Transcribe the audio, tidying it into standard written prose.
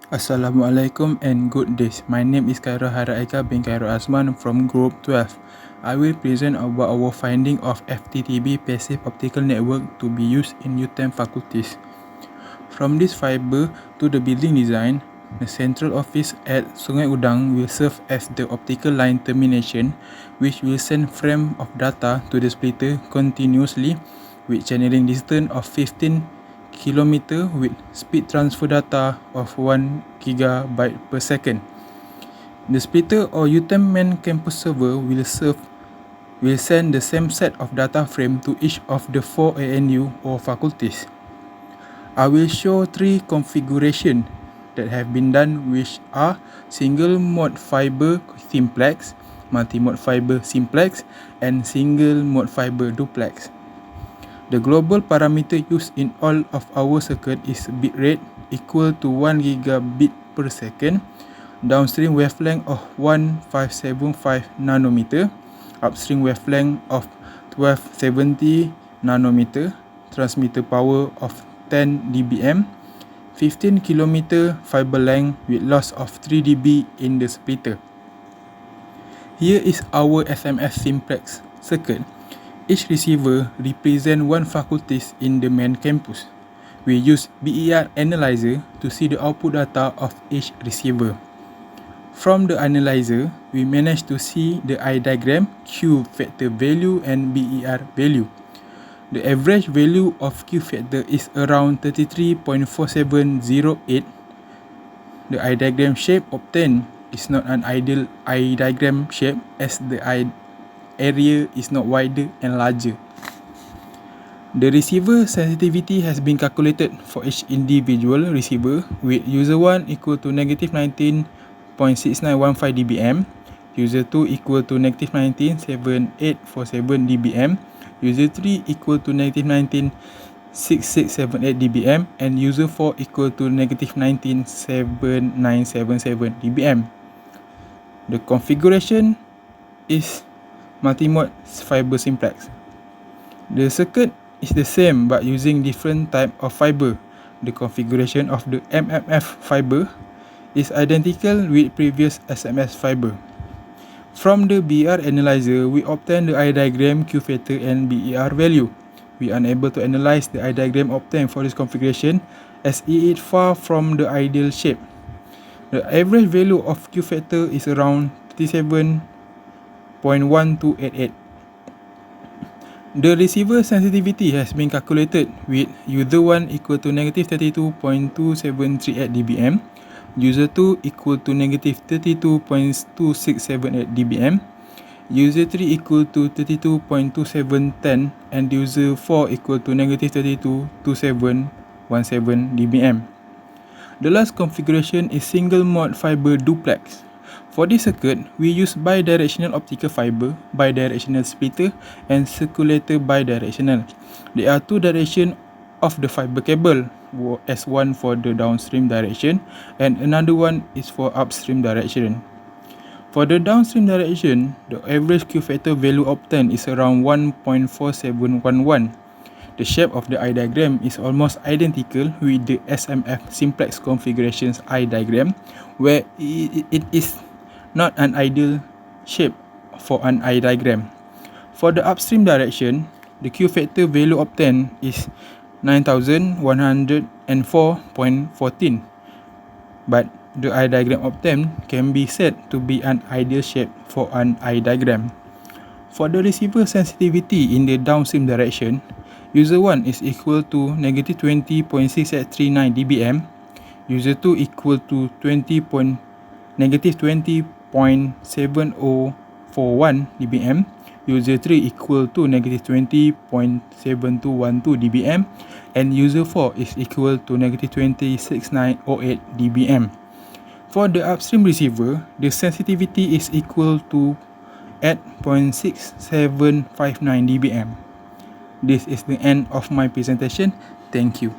Assalamualaikum and good days. My name is Khairul Haraika bin Khairul Azman from Group 12. I will present about our finding of FTTB passive optical network to be used in UTM faculties. From this fiber to the building design, the central office at Sungai Udang will serve as the optical line termination, which will send frame of data to the splitter continuously with channeling distance of 15 km with speed transfer data of 1 GB per second. The splitter or UTM main campus server will send the same set of data frame to each of the 4 ANU or faculties. I will show 3 configurations that have been done, which are single mode fiber simplex, multi-mode fiber simplex, and single mode fiber duplex. The global parameter used in all of our circuit is bitrate equal to 1 gigabit per second, downstream wavelength of 1575 nanometer, upstream wavelength of 1270 nanometer, transmitter power of 10 dBm, 15 km fiber length with loss of 3 dB in the splitter. Here is our SMS simplex circuit. Each receiver represents one faculty in the main campus. We use BER analyzer to see the output data of each receiver. From the analyzer, we managed to see the I diagram, Q factor value and BER value. The average value of Q factor is around 33.4708. The I diagram shape obtained is not an ideal I diagram shape as the area is not wider and larger. The receiver sensitivity has been calculated for each individual receiver with user 1 equal to negative 19.6915 dBm, user 2 equal to negative 19.7847 dBm, user 3 equal to negative 19.6678 dBm, and user 4 equal to negative 19.7977 dBm. The configuration is multi-mode fiber simplex. The circuit is the same but using different type of fiber. The configuration of the MMF fiber is identical with previous SMS fiber. From the BER analyzer, we obtain the I diagram, Q factor and BER value. We are unable to analyze the I diagram obtained for this configuration as it is far from the ideal shape. The average value of Q factor is around 37.1288. The receiver sensitivity has been calculated with user 1 equal to negative 32.2738 dBm, user 2 equal to negative 32.2678 dBm, user 3 equal to 32.2710 and user 4 equal to negative 32.2717 dBm. The last configuration is single mode fiber duplex. For this circuit, we use bidirectional optical fiber, bidirectional splitter, and circulator bidirectional. There are two directions of the fiber cable, as one for the downstream direction and another one is for upstream direction. For the downstream direction, the average Q factor value obtained is around 1.4711. The shape of the I diagram is almost identical with the SMF simplex configuration's I diagram, where it is not an ideal shape for an I diagram. For the upstream direction, the Q factor value obtained is 9104.14, but the I diagram obtained can be said to be an ideal shape for an I diagram. For the receiver sensitivity in the downstream direction, user 1 is equal to negative 20.6839 dBm, user 2 equal to negative 20.7041 dBm, user 3 equal to negative 20.7212 dBm, and user 4 is equal to negative 20.6908 dBm. For the upstream receiver, the sensitivity is equal to at 0.6759 dBm. This is the end of my presentation. Thank you.